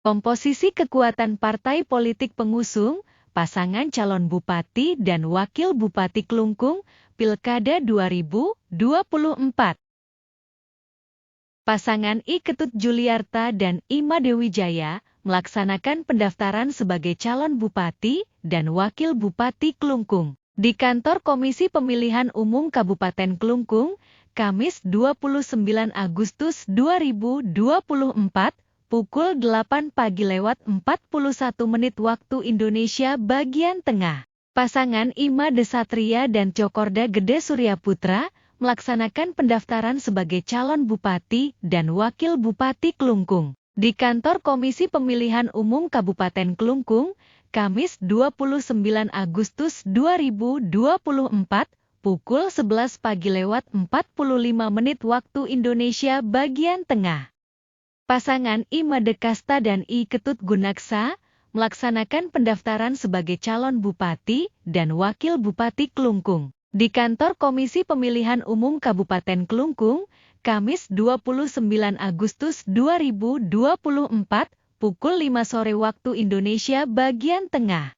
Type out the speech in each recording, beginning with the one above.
Komposisi kekuatan partai politik pengusung, pasangan calon bupati dan wakil bupati Klungkung, Pilkada 2024. Pasangan I Ketut Juliarta dan Ima Dewi Jaya melaksanakan pendaftaran sebagai calon bupati dan wakil bupati Klungkung di kantor Komisi Pemilihan Umum Kabupaten Klungkung, Kamis 29 Agustus 2024, pukul 8 pagi lewat 41 menit waktu Indonesia bagian tengah. Pasangan Ima Desatria dan Cokorda Gede Surya Putra melaksanakan pendaftaran sebagai calon bupati dan wakil bupati Klungkung di kantor Komisi Pemilihan Umum Kabupaten Klungkung, Kamis 29 Agustus 2024, pukul 11 pagi lewat 45 menit waktu Indonesia bagian tengah. Pasangan Ima Dekasta dan I Ketut Gunaksa melaksanakan pendaftaran sebagai calon bupati dan wakil bupati Klungkung di kantor Komisi Pemilihan Umum Kabupaten Klungkung, Kamis 29 Agustus 2024, pukul 5 sore waktu Indonesia bagian tengah.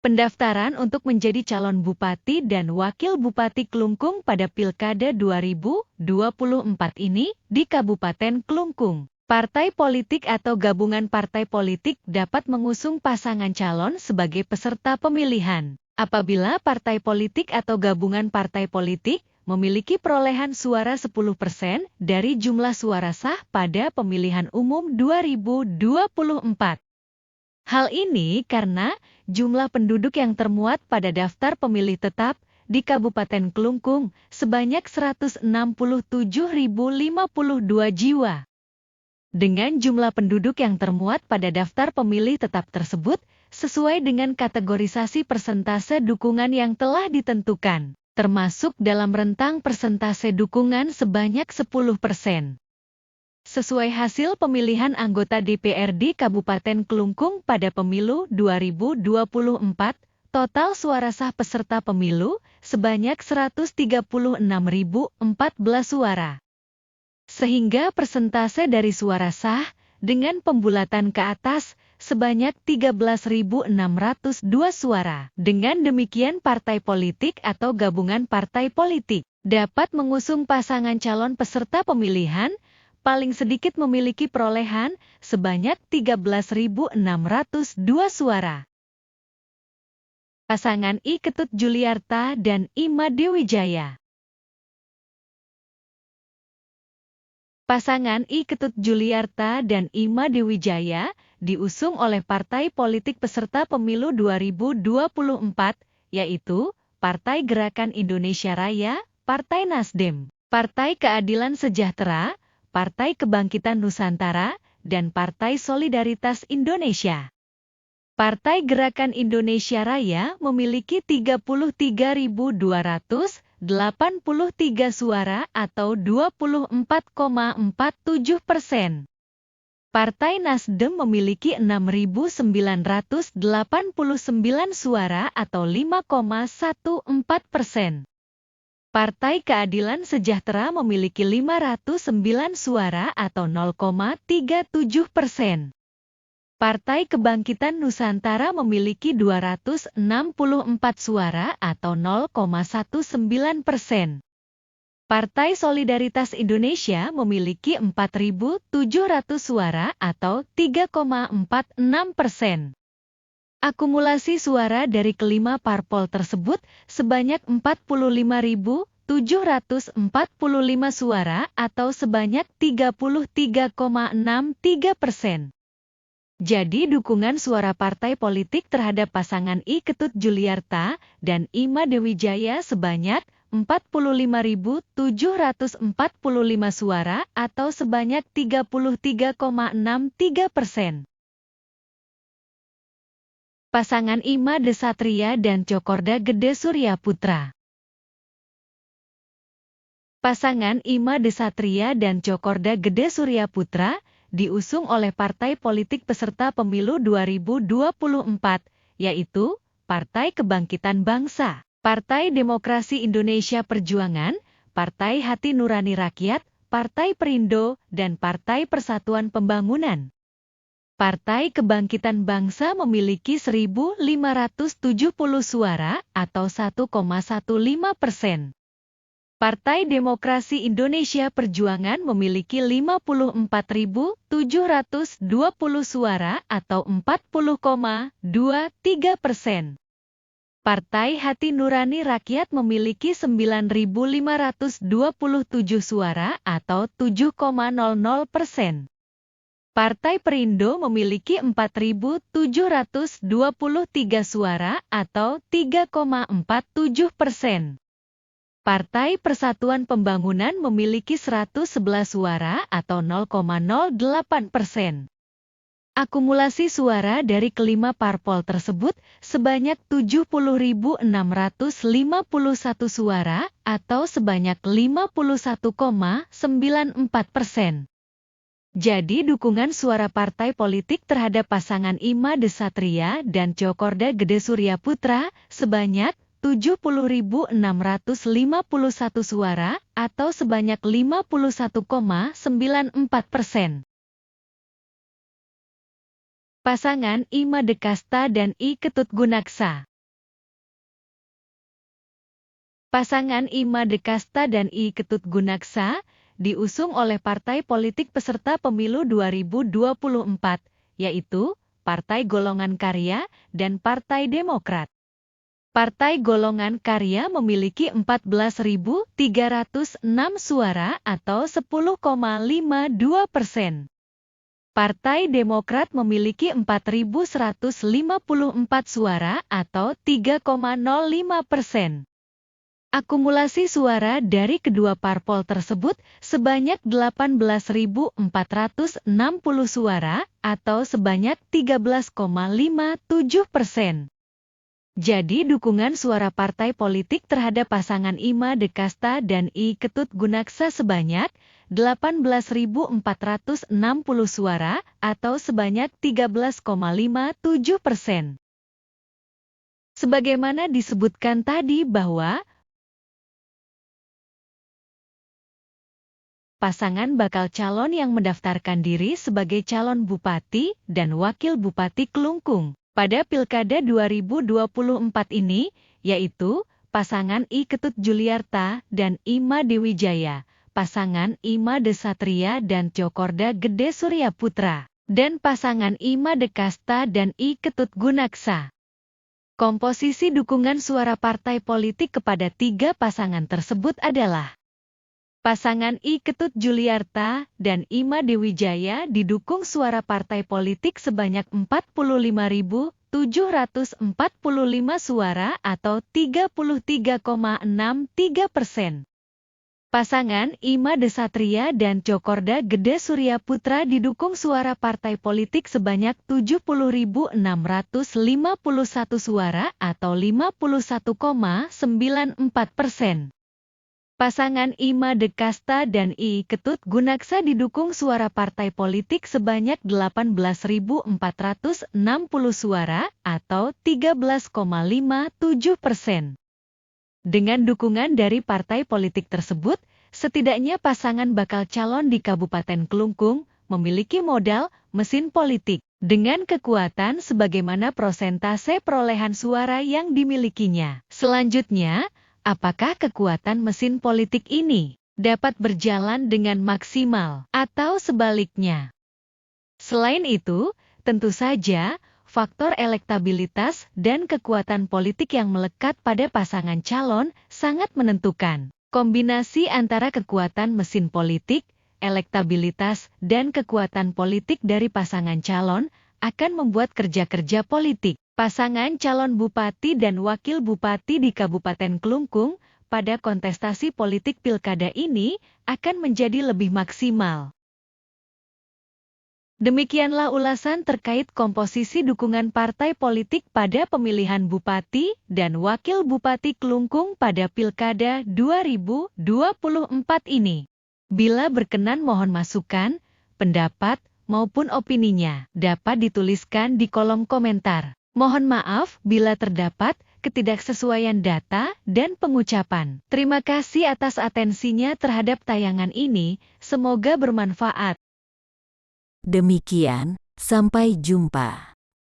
Pendaftaran untuk menjadi calon bupati dan wakil bupati Klungkung pada Pilkada 2024 ini di Kabupaten Klungkung. Partai politik atau gabungan partai politik dapat mengusung pasangan calon sebagai peserta pemilihan. Apabila partai politik atau gabungan partai politik memiliki perolehan suara 10% dari jumlah suara sah pada pemilihan umum 2024. Hal ini karena jumlah penduduk yang termuat pada daftar pemilih tetap di Kabupaten Klungkung sebanyak 167.052 jiwa. Dengan jumlah penduduk yang termuat pada daftar pemilih tetap tersebut sesuai dengan kategorisasi persentase dukungan yang telah ditentukan, termasuk dalam rentang persentase dukungan sebanyak 10%. Sesuai hasil pemilihan anggota DPRD Kabupaten Klungkung pada pemilu 2024, total suara sah peserta pemilu sebanyak 136.014 suara. Sehingga persentase dari suara sah dengan pembulatan ke atas sebanyak 13.602 suara. Dengan demikian partai politik atau gabungan partai politik dapat mengusung pasangan calon peserta pemilihan paling sedikit memiliki perolehan sebanyak 13.602 suara. Pasangan I Ketut Juliarta dan Ima Dewi Jaya. Pasangan I Ketut Juliarta dan Ima Dewi Jaya diusung oleh partai politik peserta pemilu 2024, yaitu Partai Gerakan Indonesia Raya, Partai Nasdem, Partai Keadilan Sejahtera, Partai Kebangkitan Nusantara, dan Partai Solidaritas Indonesia. Partai Gerakan Indonesia Raya memiliki 33.283 suara atau 24,47%. Partai Nasdem memiliki 6.989 suara atau 5,14%. Partai Keadilan Sejahtera memiliki 509 suara atau 0,37%. Partai Kebangkitan Nusantara memiliki 264 suara atau 0,19%. Partai Solidaritas Indonesia memiliki 4.700 suara atau 3,46%. Akumulasi suara dari kelima parpol tersebut sebanyak 45.745 suara atau sebanyak 33,63%. Jadi dukungan suara partai politik terhadap pasangan I Ketut Juliarta dan Ima Dewi Jaya sebanyak 45.745 suara atau sebanyak 33,63%. Pasangan Ima Desatria dan Cokorda Gede Surya Putra. Pasangan Ima Desatria dan Cokorda Gede Surya Putra diusung oleh partai politik peserta pemilu 2024, yaitu Partai Kebangkitan Bangsa, Partai Demokrasi Indonesia Perjuangan, Partai Hati Nurani Rakyat, Partai Perindo, dan Partai Persatuan Pembangunan. Partai Kebangkitan Bangsa memiliki 1.570 suara atau 1,15%. Partai Demokrasi Indonesia Perjuangan memiliki 54.720 suara atau 40,23%. Partai Hati Nurani Rakyat memiliki 9.527 suara atau 7,00%. Partai Perindo memiliki 4.723 suara atau 3,47%. Partai Persatuan Pembangunan memiliki 111 suara atau 0,08%. Akumulasi suara dari kelima parpol tersebut sebanyak 70.651 suara atau sebanyak 51,94%. Jadi dukungan suara partai politik terhadap pasangan Imade Satria dan Cokorda Gede Surya Putra sebanyak 70.651 suara atau sebanyak 51,94%. Pasangan Imade Kasta dan I Ketut Gunaksa. Pasangan Imade Kasta dan I Ketut Gunaksa diusung oleh partai politik peserta pemilu 2024, yaitu Partai Golongan Karya dan Partai Demokrat. Partai Golongan Karya memiliki 14.306 suara atau 10,52%. Partai Demokrat memiliki 4.154 suara atau 3,05%. Akumulasi suara dari kedua parpol tersebut sebanyak 18.460 suara atau sebanyak 13,57%. Jadi dukungan suara partai politik terhadap pasangan Imade Kasta dan I Ketut Gunaksa sebanyak 18.460 suara atau sebanyak 13,57%. Sebagaimana disebutkan tadi bahwa pasangan bakal calon yang mendaftarkan diri sebagai calon bupati dan wakil bupati Kelungkung pada Pilkada 2024 ini, yaitu pasangan I Ketut Juliarta dan Imade Wijaya, pasangan Imade Satria dan Cokorda Gede Surya Putra, dan pasangan Imade Kasta dan I Ketut Gunaksa. Komposisi dukungan suara partai politik kepada tiga pasangan tersebut adalah: pasangan I Ketut Juliarta dan Imade Wijaya didukung suara partai politik sebanyak 45.745 suara atau 33,63%. Pasangan Imade Satria dan Cokorda Gede Surya Putra didukung suara partai politik sebanyak 70.651 suara atau 51,94%. Pasangan Imade Kasta dan I Ketut Gunaksa didukung suara partai politik sebanyak 18.460 suara atau 13,57%. Dengan dukungan dari partai politik tersebut, setidaknya pasangan bakal calon di Kabupaten Kelungkung memiliki modal mesin politik dengan kekuatan sebagaimana prosentase perolehan suara yang dimilikinya. Selanjutnya, apakah kekuatan mesin politik ini dapat berjalan dengan maksimal atau sebaliknya? Selain itu, tentu saja faktor elektabilitas dan kekuatan politik yang melekat pada pasangan calon sangat menentukan. Kombinasi antara kekuatan mesin politik, elektabilitas, dan kekuatan politik dari pasangan calon akan membuat kerja-kerja politik pasangan calon bupati dan wakil bupati di Kabupaten Kelungkung pada kontestasi politik pilkada ini akan menjadi lebih maksimal. Demikianlah ulasan terkait komposisi dukungan partai politik pada pemilihan bupati dan wakil bupati Kelungkung pada Pilkada 2024 ini. Bila berkenan mohon masukan, pendapat, maupun opininya dapat dituliskan di kolom komentar. Mohon maaf bila terdapat ketidaksesuaian data dan pengucapan. Terima kasih atas atensinya terhadap tayangan ini, semoga bermanfaat. Demikian Sampai jumpa.